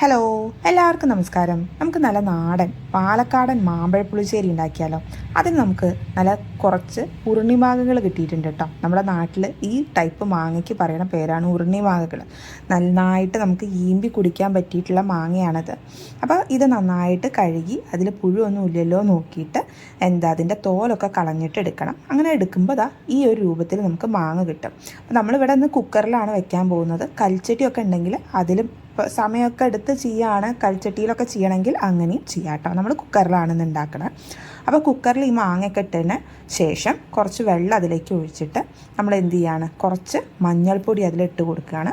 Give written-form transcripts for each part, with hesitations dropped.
Hello, എല്ലാവർക്കും നമസ്കാരം. നമുക്ക് നല്ല നാടൻ പാലക്കാടൻ മാമ്പഴ പുളിശ്ശേരി ഉണ്ടാക്കിയാലോ. അതിന് നമുക്ക് നല്ല കുറച്ച് ഉരുണിമാങ്ങകൾ കിട്ടിയിട്ടുണ്ട് കേട്ടോ. നമ്മുടെ നാട്ടിൽ ഈ ടൈപ്പ് മാങ്ങയ്ക്ക് പറയുന്ന പേരാണ് ഉരുണിമാങ്ങകൾ. നന്നായിട്ട് നമുക്ക് ഈമ്പി കുടിക്കാൻ പറ്റിയിട്ടുള്ള മാങ്ങയാണത്. അപ്പോൾ ഇത് നന്നായിട്ട് കഴുകി അതിൽ പുഴുവൊന്നും ഇല്ലല്ലോ നോക്കിയിട്ട് അതിൻ്റെ തോലൊക്കെ കളഞ്ഞിട്ട് എടുക്കണം. അങ്ങനെ എടുക്കുമ്പോൾ ഈ ഒരു രൂപത്തിൽ നമുക്ക് മാങ്ങ കിട്ടും. അപ്പോൾ നമ്മളിവിടെ നിന്ന് കുക്കറിലാണ് വെക്കാൻ പോകുന്നത്. കൽച്ചട്ടിയൊക്കെ ഉണ്ടെങ്കിൽ അതിലും സമയമൊക്കെ എടുത്ത് ചെയ്യുകയാണ്, കൽച്ചട്ടിയിലൊക്കെ ചെയ്യണമെങ്കിൽ അങ്ങനെയും ചെയ്യാം കേട്ടോ. നമ്മൾ കുക്കറിലാണെന്ന് ഉണ്ടാക്കണം. അപ്പോൾ കുക്കറിൽ ഈ മാങ്ങയൊക്കെ ഇട്ടതിന് ശേഷം കുറച്ച് വെള്ളം അതിലേക്ക് ഒഴിച്ചിട്ട് നമ്മൾ എന്ത് ചെയ്യാണ്, കുറച്ച് മഞ്ഞൾപ്പൊടി അതിലിട്ട് കൊടുക്കുകയാണ്.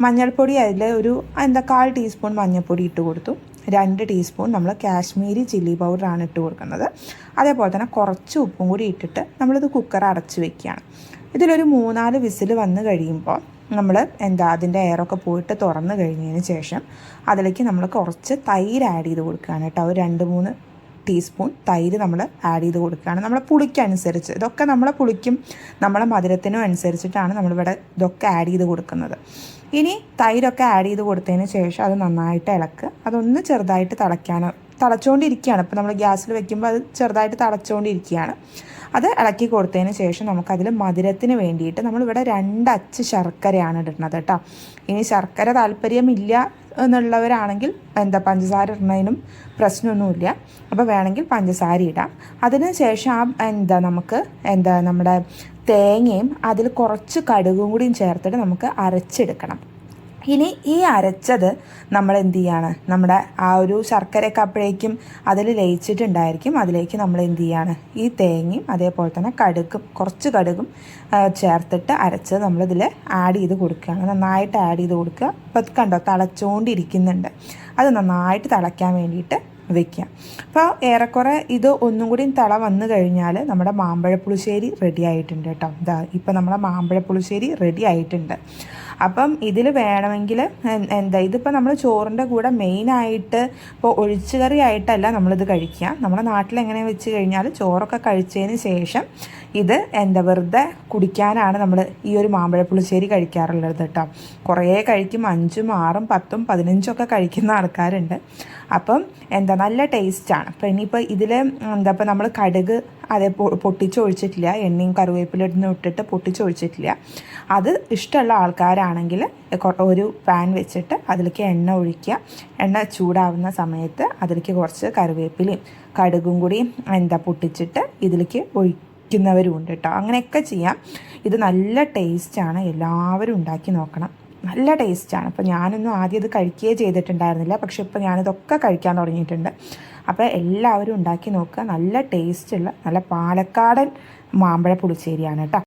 മഞ്ഞൾപ്പൊടി അതിൽ ഒരു 1/4 ടീസ്പൂൺ മഞ്ഞൾപ്പൊടി ഇട്ട് കൊടുത്തു. 2 ടീസ്പൂൺ നമ്മൾ കാശ്മീരി ചില്ലി പൗഡറാണ് ഇട്ട് കൊടുക്കുന്നത്. അതേപോലെ തന്നെ കുറച്ച് ഉപ്പും കൂടി ഇട്ടിട്ട് നമ്മളിത് കുക്കർ അടച്ച് വെക്കുകയാണ്. ഇതിലൊരു 3-4 വിസിൽ വന്ന് കഴിയുമ്പോൾ നമ്മൾ അതിൻ്റെ എയറൊക്കെ പോയിട്ട് തുറന്ന് കഴിഞ്ഞതിന് ശേഷം അതിലേക്ക് നമ്മൾ കുറച്ച് തൈര് ആഡ് ചെയ്ത് കൊടുക്കുകയാണ് കേട്ടോ. ഒരു 2-3 ടീസ്പൂൺ തൈര് നമ്മൾ ആഡ് ചെയ്ത് കൊടുക്കുകയാണ്. നമ്മളെ പുളിക്കനുസരിച്ച്, ഇതൊക്കെ നമ്മളെ പുളിക്കും നമ്മളെ മധുരത്തിനും അനുസരിച്ചിട്ടാണ് നമ്മളിവിടെ ഇതൊക്കെ ആഡ് ചെയ്ത് കൊടുക്കുന്നത്. ഇനി തൈരൊക്കെ ആഡ് ചെയ്ത് കൊടുത്തതിന് ശേഷം അത് നന്നായിട്ട് ഇളക്കുക. അതൊന്ന് ചെറുതായിട്ട് തിളച്ചുകൊണ്ടിരിക്കുകയാണ്. ഇപ്പോൾ നമ്മൾ ഗ്യാസിൽ വെക്കുമ്പോൾ അത് ചെറുതായിട്ട് തിളച്ചുകൊണ്ടിരിക്കുകയാണ്. അത് ഇളക്കി കൊടുത്തതിന് ശേഷം നമുക്കതിൽ മധുരത്തിന് വേണ്ടിയിട്ട് നമ്മളിവിടെ 2 അച്ച് ശർക്കരയാണ് ഇടുന്നത് കേട്ടോ. ഇനി ശർക്കര താല്പര്യമില്ല എന്നുള്ളവരാണെങ്കിൽ പഞ്ചസാര ഇടുന്നതിനും പ്രശ്നമൊന്നുമില്ല. അപ്പോൾ വേണമെങ്കിൽ പഞ്ചസാര ഇടാം. അതിന് ശേഷം നമുക്ക് നമ്മുടെ തേങ്ങയും അതിൽ കുറച്ച് കടുകും കൂടിയും ചേർത്തിട്ട് നമുക്ക് അരച്ചെടുക്കണം. ഇനി ഈ അരച്ചത് നമ്മൾ എന്ത് ചെയ്യാണ്, നമ്മുടെ ആ ഒരു ശർക്കരയൊക്കെ അപ്പോഴേക്കും അതിൽ ലയിച്ചിട്ടുണ്ടായിരിക്കും. അതിലേക്ക് നമ്മൾ എന്ത് ചെയ്യാണ്, ഈ തേങ്ങയും അതേപോലെ തന്നെ കുറച്ച് കടുകും ചേർത്തിട്ട് അരച്ചത് നമ്മളിതിൽ ആഡ് ചെയ്ത് കൊടുക്കുകയാണ്. നന്നായിട്ട് ആഡ് ചെയ്ത് കൊടുക്കുക. അപ്പോൾ കണ്ടോ തിളച്ചുകൊണ്ടിരിക്കുന്നുണ്ട്. അത് നന്നായിട്ട് തിളയ്ക്കാൻ വേണ്ടിയിട്ട് വയ്ക്കുക. അപ്പോൾ ഏറെക്കുറെ ഇത് ഒന്നും കൂടി തിള വന്നു കഴിഞ്ഞാൽ നമ്മുടെ മാമ്പഴ പുളിശ്ശേരി റെഡി ആയിട്ടുണ്ട് കേട്ടോ. ഇപ്പം നമ്മുടെ മാമ്പഴ പുളിശ്ശേരി റെഡി ആയിട്ടുണ്ട്. അപ്പം ഇതിൽ വേണമെങ്കിൽ ഇതിപ്പോൾ നമ്മൾ ചോറിൻ്റെ കൂടെ മെയിനായിട്ട് ഇപ്പോൾ ഒഴിച്ചു കറി ആയിട്ടല്ല നമ്മളിത് കഴിക്കുക. നമ്മുടെ നാട്ടിലെങ്ങനെ വെച്ച് കഴിഞ്ഞാൽ ചോറൊക്കെ കഴിച്ചതിന് ശേഷം ഇത് വെറുതെ കുടിക്കാനാണ് നമ്മൾ ഈ ഒരു മാമ്പഴ പുളിശ്ശേരി കഴിക്കാറുള്ളത് കേട്ടോ. കുറേ കഴിക്കും, 5, 6, 10, 15 കഴിക്കുന്ന ആൾക്കാരുണ്ട്. അപ്പം നല്ല ടേസ്റ്റാണ്. അപ്പോൾ ഇനിയിപ്പോൾ ഇതിൽ ഇപ്പോൾ നമ്മൾ കടുക് പൊട്ടിച്ചൊഴിച്ചിട്ടില്ല, എണ്ണയും കറിവേപ്പിലൊന്നും ഇട്ടിട്ട് പൊട്ടിച്ചൊഴിച്ചിട്ടില്ല. അത് ഇഷ്ടമുള്ള ആൾക്കാരാണെങ്കിൽ ഒരു പാൻ വെച്ചിട്ട് അതിലേക്ക് എണ്ണ ഒഴിക്കുക. എണ്ണ ചൂടാവുന്ന സമയത്ത് അതിലേക്ക് കുറച്ച് കറിവേപ്പിലയും കടുകും കൂടി പൊട്ടിച്ചിട്ട് ഇതിലേക്ക് ഒഴിക്കുന്നവരും ഉണ്ട് കേട്ടോ. അങ്ങനെയൊക്കെ ചെയ്യാം. ഇത് നല്ല ടേസ്റ്റാണ്. എല്ലാവരും ഉണ്ടാക്കി നോക്കണം. നല്ല ടേസ്റ്റാണ്. അപ്പോൾ ഞാനൊന്നും ആദ്യം ഇത് കഴിക്കുകയേ ചെയ്തിട്ടുണ്ടായിരുന്നില്ല. പക്ഷേ ഇപ്പോൾ ഞാനിതൊക്കെ കഴിക്കാൻ തുടങ്ങിയിട്ടുണ്ട്. അപ്പോൾ എല്ലാവരും ഉണ്ടാക്കി നോക്കുക. നല്ല ടേസ്റ്റുള്ള നല്ല പാലക്കാടൻ മാമ്പഴ പുളിശ്ശേരിയാണ് കേട്ടോ.